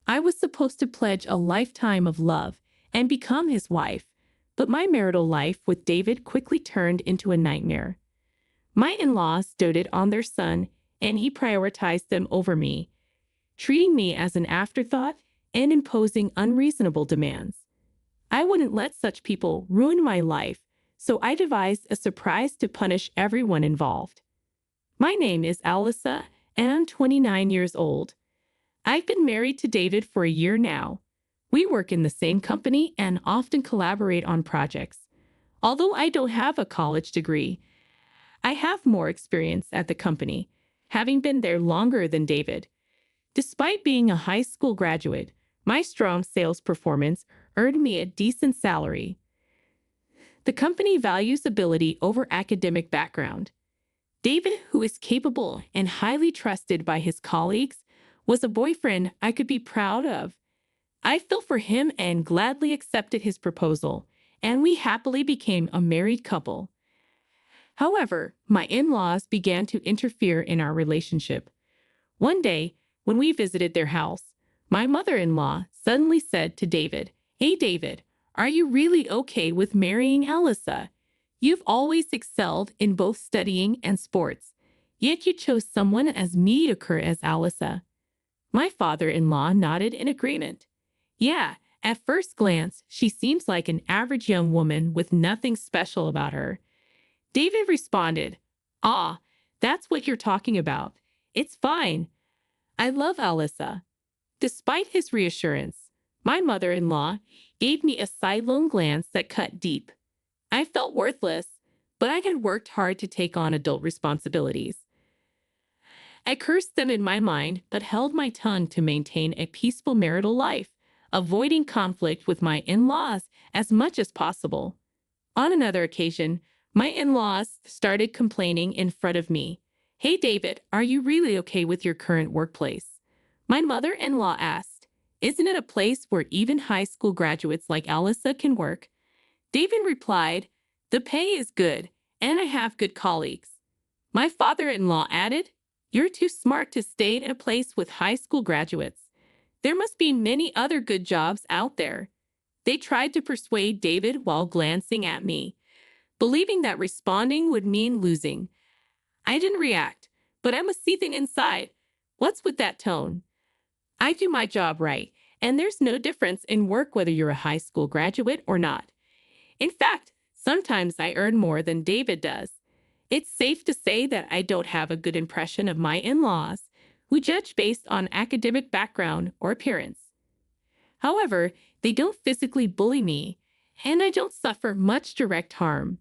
I was supposed to pledge a lifetime of love and become his wife, but my marital life with David quickly turned into a nightmare. My in-laws doted on their son, and he prioritized them over me, treating me as an afterthought and imposing unreasonable demands. I wouldn't let such people ruin my life, so I devised a surprise to punish everyone involved. My name is Alyssa, and I'm 29 years old. I've been married to David for a year now. We work in the same company and often collaborate on projects. Although I don't have a college degree, I have more experience at the company, having been there longer than David. Despite being a high school graduate, my strong sales performance earned me a decent salary. The company values ability over academic background. David, who is capable and highly trusted by his colleagues, was a boyfriend I could be proud of. I fell for him and gladly accepted his proposal, and we happily became a married couple. However, my in-laws began to interfere in our relationship. One day, when we visited their house, my mother-in-law suddenly said to David, "Hey David, are you really okay with marrying Alyssa? You've always excelled in both studying and sports, yet you chose someone as mediocre as Alyssa." My father-in-law nodded in agreement. "Yeah, at first glance, she seems like an average young woman with nothing special about her." David responded, "Ah, that's what you're talking about. It's fine. I love Alyssa." Despite his reassurance, my mother-in-law gave me a sidelong glance that cut deep. I felt worthless, but I had worked hard to take on adult responsibilities. I cursed them in my mind, but held my tongue to maintain a peaceful marital life, avoiding conflict with my in-laws as much as possible. On another occasion, my in-laws started complaining in front of me. "Hey David, are you really okay with your current workplace?" My mother-in-law asked, "Isn't it a place where even high school graduates like Alyssa can work?" David replied, "The pay is good, and I have good colleagues." My father-in-law added, "You're too smart to stay in a place with high school graduates. There must be many other good jobs out there." They tried to persuade David while glancing at me, believing that responding would mean losing. I didn't react, but I was seething inside. What's with that tone? I do my job right, and there's no difference in work whether you're a high school graduate or not. In fact, sometimes I earn more than David does. It's safe to say that I don't have a good impression of my in-laws, who judge based on academic background or appearance. However, they don't physically bully me, and I don't suffer much direct harm.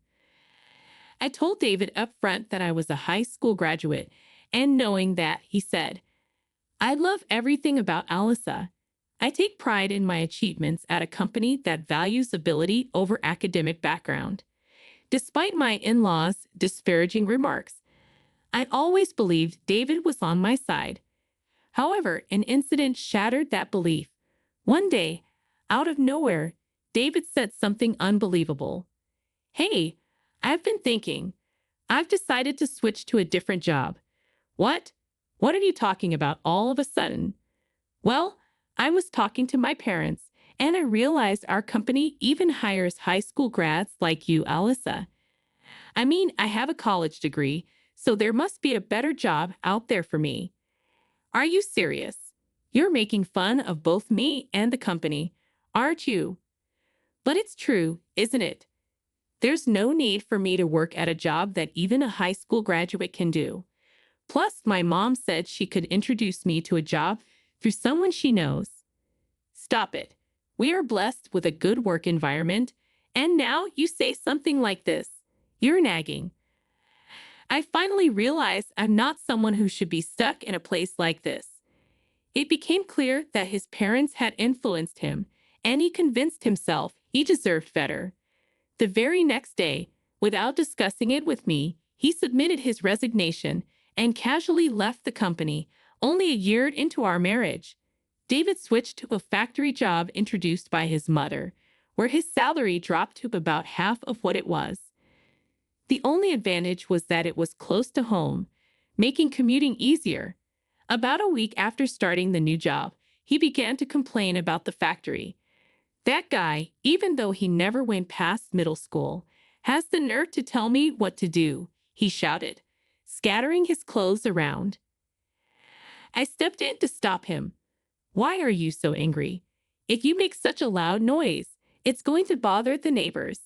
I told David up front that I was a high school graduate, and knowing that, he said, "I love everything about Alyssa. I take pride in my achievements at a company that values ability over academic background." Despite my in-laws' disparaging remarks, I always believed David was on my side. However, an incident shattered that belief. One day, out of nowhere, David said something unbelievable. "Hey, I've been thinking. I've decided to switch to a different job." "What? What are you talking about all of a sudden?" "Well, I was talking to my parents, and I realized our company even hires high school grads like you, Alyssa. I mean, I have a college degree, so there must be a better job out there for me." "Are you serious? You're making fun of both me and the company, aren't you?" "But it's true, isn't it? There's no need for me to work at a job that even a high school graduate can do. Plus, my mom said she could introduce me to a job through someone she knows." "Stop it. We are blessed with a good work environment, and now you say something like this. You're nagging." I finally realized I'm not someone who should be stuck in a place like this. It became clear that his parents had influenced him, and he convinced himself he deserved better. The very next day, without discussing it with me, he submitted his resignation and casually left the company only a year into our marriage. David switched to a factory job introduced by his mother, where his salary dropped to about half of what it was. The only advantage was that it was close to home, making commuting easier. About a week after starting the new job, he began to complain about the factory. That guy, even though he never went past middle school, has the nerve to tell me what to do, he shouted, scattering his clothes around. I stepped in to stop him. Why are you so angry? If you make such a loud noise, it's going to bother the neighbors.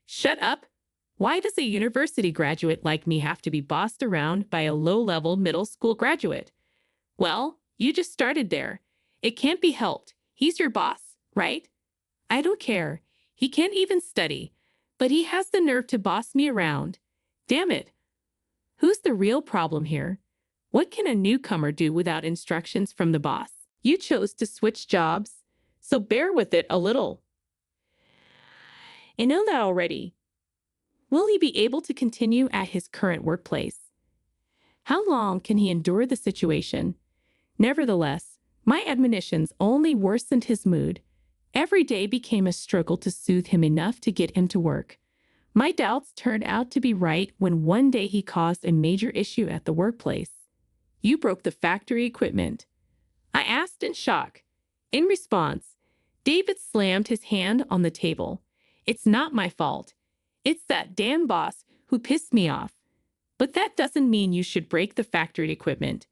Shut up. Why does a university graduate like me have to be bossed around by a low-level middle school graduate? Well, you just started there. It can't be helped. He's your boss, right? I don't care. He can't even study, but he has the nerve to boss me around. Damn it. Who's the real problem here? What can a newcomer do without instructions from the boss? You chose to switch jobs, so bear with it a little. I know that already. Will he be able to continue at his current workplace? How long can he endure the situation? Nevertheless, my admonitions only worsened his mood. Every day became a struggle to soothe him enough to get him to work. My doubts turned out to be right when one day he caused a major issue at the workplace. You broke the factory equipment. I asked in shock. In response, David slammed his hand on the table. It's not my fault. It's that damn boss who pissed me off. But that doesn't mean you should break the factory equipment.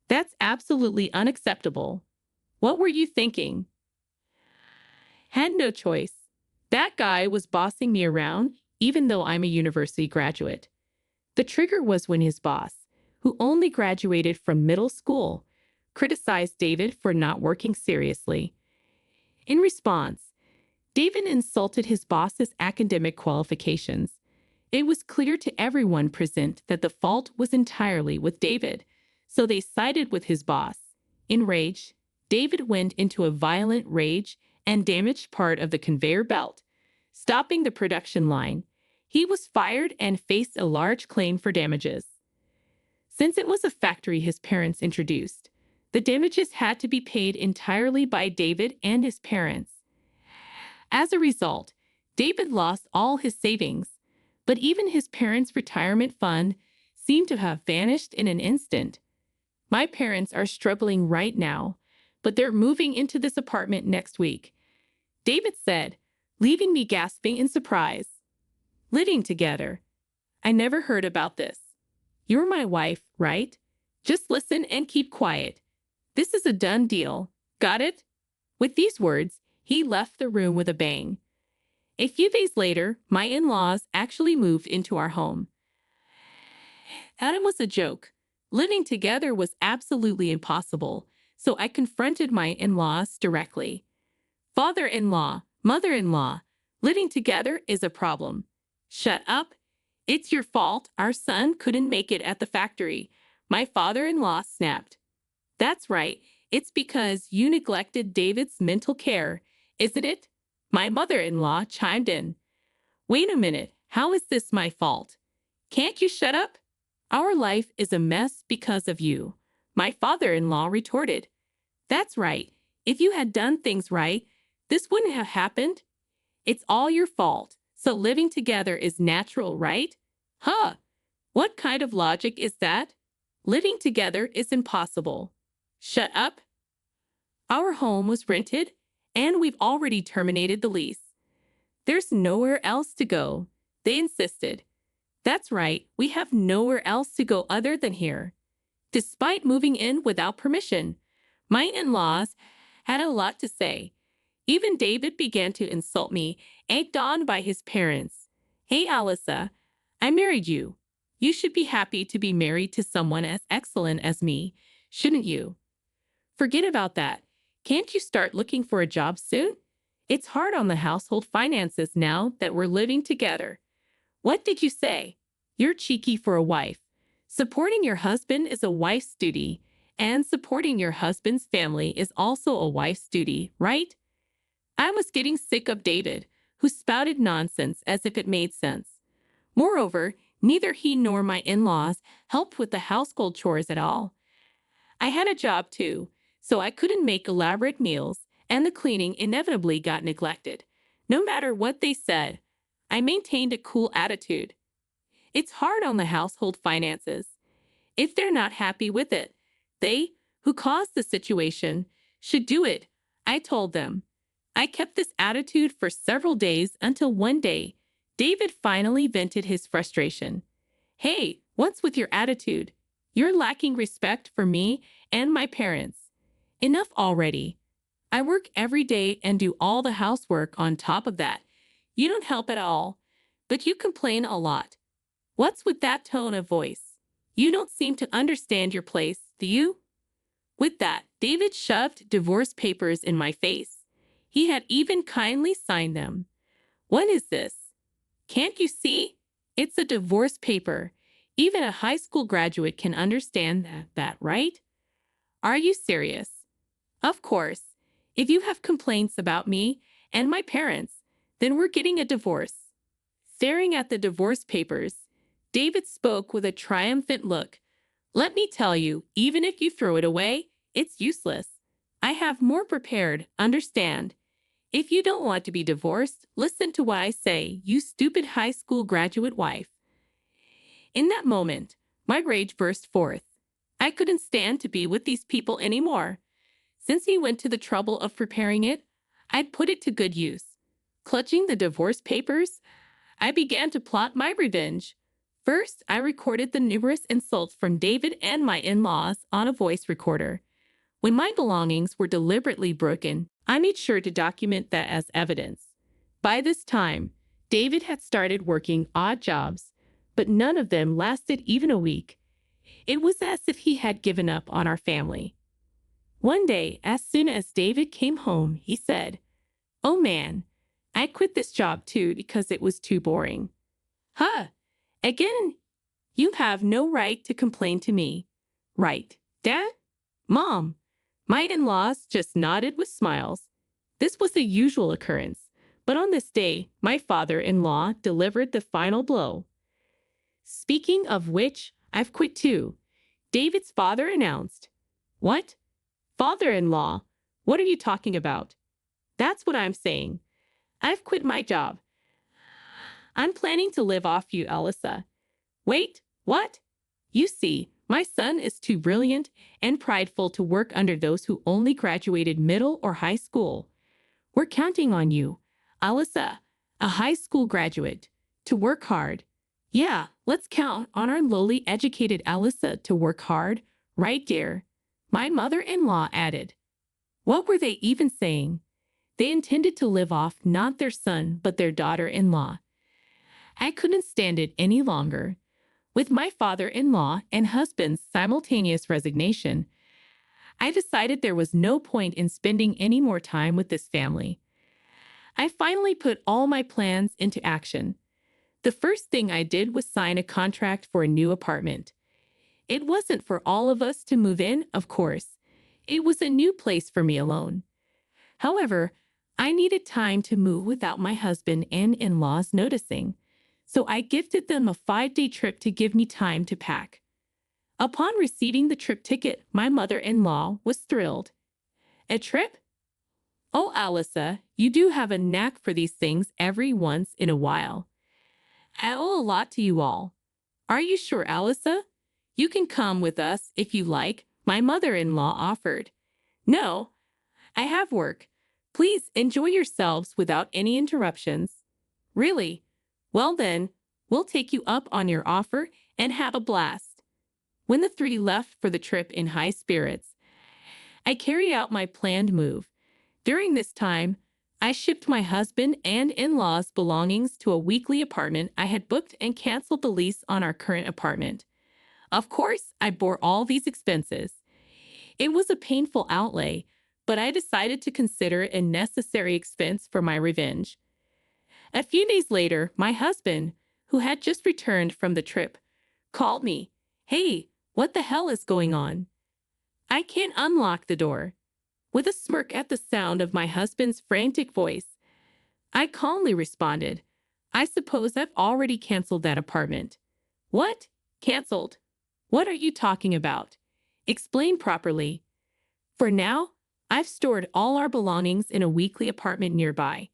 That's absolutely unacceptable. What were you thinking? Had no choice. That guy was bossing me around, even though I'm a university graduate. The trigger was when his boss, who only graduated from middle school, criticized David for not working seriously. In response, David insulted his boss's academic qualifications. It was clear to everyone present that the fault was entirely with David, so they sided with his boss. Enraged, David went into a violent rage and damaged part of the conveyor belt, stopping the production line. He was fired and faced a large claim for damages. Since it was a factory his parents introduced, the damages had to be paid entirely by David and his parents. As a result, David lost all his savings, but even his parents' retirement fund seemed to have vanished in an instant. My parents are struggling right now, but they're moving into this apartment next week, David said, leaving me gasping in surprise. Living together. I never heard about this. You're my wife, right? Just listen and keep quiet. This is a done deal. Got it? With these words, he left the room with a bang. A few days later, my in-laws actually moved into our home. Adam was a joke. Living together was absolutely impossible, so I confronted my in-laws directly. Father-in-law, mother-in-law, living together is a problem. Shut up. It's your fault our son couldn't make it at the factory. My father-in-law snapped. That's right. It's because you neglected David's mental care, isn't it? My mother-in-law chimed in. Wait a minute. How is this my fault? Can't you shut up? Our life is a mess because of you, my father-in-law retorted. That's right. If you had done things right, this wouldn't have happened. It's all your fault, so living together is natural, right? Huh? What kind of logic is that? Living together is impossible. Shut up. Our home was rented, and we've already terminated the lease. There's nowhere else to go, they insisted. That's right, we have nowhere else to go other than here. Despite moving in without permission, my in-laws had a lot to say. Even David began to insult me, egged on by his parents. Hey, Alyssa, I married you. You should be happy to be married to someone as excellent as me, shouldn't you? Forget about that. Can't you start looking for a job soon? It's hard on the household finances now that we're living together. What did you say? You're cheeky for a wife. Supporting your husband is a wife's duty, and supporting your husband's family is also a wife's duty, right? I was getting sick of David, who spouted nonsense as if it made sense. Moreover, neither he nor my in-laws helped with the household chores at all. I had a job too, so I couldn't make elaborate meals, and the cleaning inevitably got neglected. No matter what they said, I maintained a cool attitude. It's hard on the household finances. If they're not happy with it, they, who caused the situation, should do it, I told them. I kept this attitude for several days until one day, David finally vented his frustration. Hey, what's with your attitude? You're lacking respect for me and my parents. Enough already. I work every day and do all the housework on top of that. You don't help at all, but you complain a lot. What's with that tone of voice? You don't seem to understand your place, do you? With that, David shoved divorce papers in my face. He had even kindly signed them. What is this? Can't you see? It's a divorce paper. Even a high school graduate can understand that, right? Are you serious? Of course. If you have complaints about me and my parents, then we're getting a divorce. Staring at the divorce papers, David spoke with a triumphant look. Let me tell you, even if you throw it away, it's useless. I have more prepared, understand. If you don't want to be divorced, listen to what I say, you stupid high school graduate wife. In that moment, my rage burst forth. I couldn't stand to be with these people anymore. Since he went to the trouble of preparing it, I'd put it to good use. Clutching the divorce papers, I began to plot my revenge. First, I recorded the numerous insults from David and my in-laws on a voice recorder. When my belongings were deliberately broken, I made sure to document that as evidence. By this time, David had started working odd jobs, but none of them lasted even a week. It was as if he had given up on our family. One day, as soon as David came home, he said, "Oh man, I quit this job too because it was too boring." Huh? Again, you have no right to complain to me. Right, Dad? Mom? My in-laws just nodded with smiles. This was a usual occurrence, but on this day, my father-in-law delivered the final blow. Speaking of which, I've quit too, David's father announced. What? Father-in-law? What are you talking about? That's what I'm saying. I've quit my job. I'm planning to live off you, Alyssa. Wait, what? You see, my son is too brilliant and prideful to work under those who only graduated middle or high school. We're counting on you, Alyssa, a high school graduate, to work hard. Yeah, let's count on our lowly educated Alyssa to work hard, right, dear? My mother-in-law added. What were they even saying? They intended to live off not their son, but their daughter-in-law. I couldn't stand it any longer. With my father-in-law and husband's simultaneous resignation, I decided there was no point in spending any more time with this family. I finally put all my plans into action. The first thing I did was sign a contract for a new apartment. It wasn't for all of us to move in, of course. It was a new place for me alone. However, I needed time to move without my husband and in-laws noticing, so I gifted them a 5-day trip to give me time to pack. Upon receiving the trip ticket, my mother-in-law was thrilled. A trip? Oh, Alyssa, you do have a knack for these things every once in a while. I owe a lot to you all. Are you sure, Alyssa? You can come with us if you like, my mother-in-law offered. No, I have work. Please enjoy yourselves without any interruptions. Really? Well then, we'll take you up on your offer and have a blast. When the three left for the trip in high spirits, I carried out my planned move. During this time, I shipped my husband and in-laws' belongings to a weekly apartment I had booked and canceled the lease on our current apartment. Of course, I bore all these expenses. It was a painful outlay, but I decided to consider it a necessary expense for my revenge. A few days later, my husband, who had just returned from the trip, called me. Hey, what the hell is going on? I can't unlock the door. With a smirk at the sound of my husband's frantic voice, I calmly responded, I suppose I've already canceled that apartment. What? Canceled? What are you talking about? Explain properly. For now, I've stored all our belongings in a weekly apartment nearby.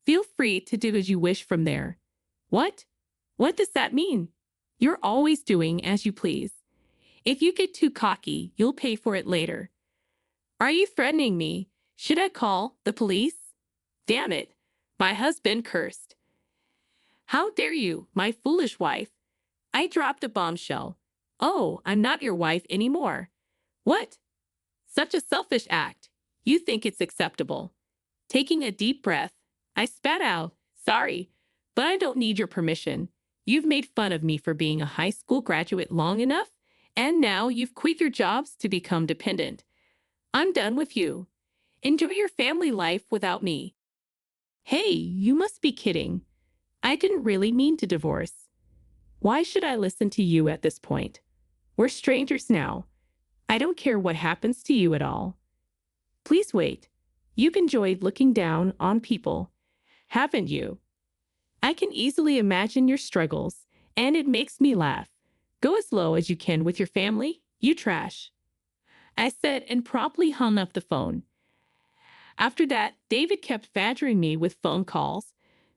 Feel free to do as you wish from there. What? What does that mean? You're always doing as you please. If you get too cocky, you'll pay for it later. Are you threatening me? Should I call the police? Damn it, my husband cursed. How dare you, my foolish wife? I dropped a bombshell. Oh, I'm not your wife anymore. What? Such a selfish act. You think it's acceptable. Taking a deep breath, I spat out, sorry, but I don't need your permission. You've made fun of me for being a high school graduate long enough, and now you've quit your jobs to become dependent. I'm done with you. Enjoy your family life without me. Hey, you must be kidding. I didn't really mean to divorce. Why should I listen to you at this point? We're strangers now. I don't care what happens to you at all. Please wait. You've enjoyed looking down on people, haven't you? I can easily imagine your struggles, and it makes me laugh. Go as low as you can with your family, you trash. I said and promptly hung up the phone. After that, David kept badgering me with phone calls,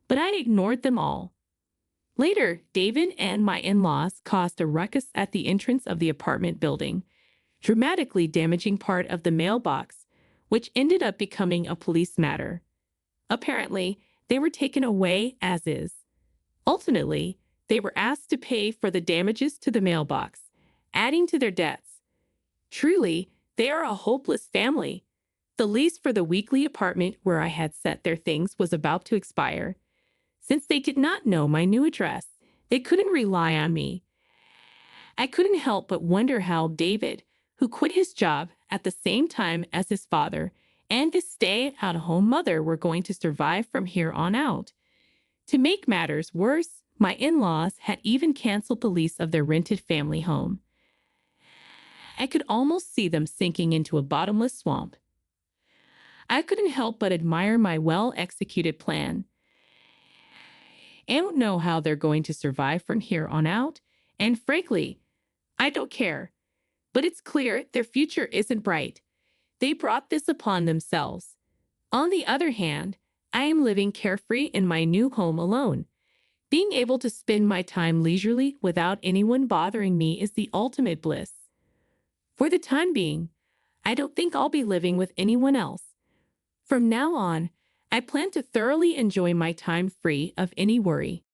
but I ignored them all. Later, David and my in-laws caused a ruckus at the entrance of the apartment building, dramatically damaging part of the mailbox, which ended up becoming a police matter. Apparently, they were taken away as is. Ultimately, they were asked to pay for the damages to the mailbox, adding to their debts. Truly, they are a hopeless family. The lease for the weekly apartment where I had set their things was about to expire. Since they did not know my new address, they couldn't rely on me. I couldn't help but wonder how David, who quit his job at the same time as his father and his stay-at-home mother, were going to survive from here on out. To make matters worse, my in-laws had even canceled the lease of their rented family home. I could almost see them sinking into a bottomless swamp. I couldn't help but admire my well-executed plan. I don't know how they're going to survive from here on out, and frankly, I don't care. But it's clear their future isn't bright. They brought this upon themselves. On the other hand, I am living carefree in my new home alone. Being able to spend my time leisurely without anyone bothering me is the ultimate bliss. For the time being, I don't think I'll be living with anyone else. From now on, I plan to thoroughly enjoy my time free of any worry.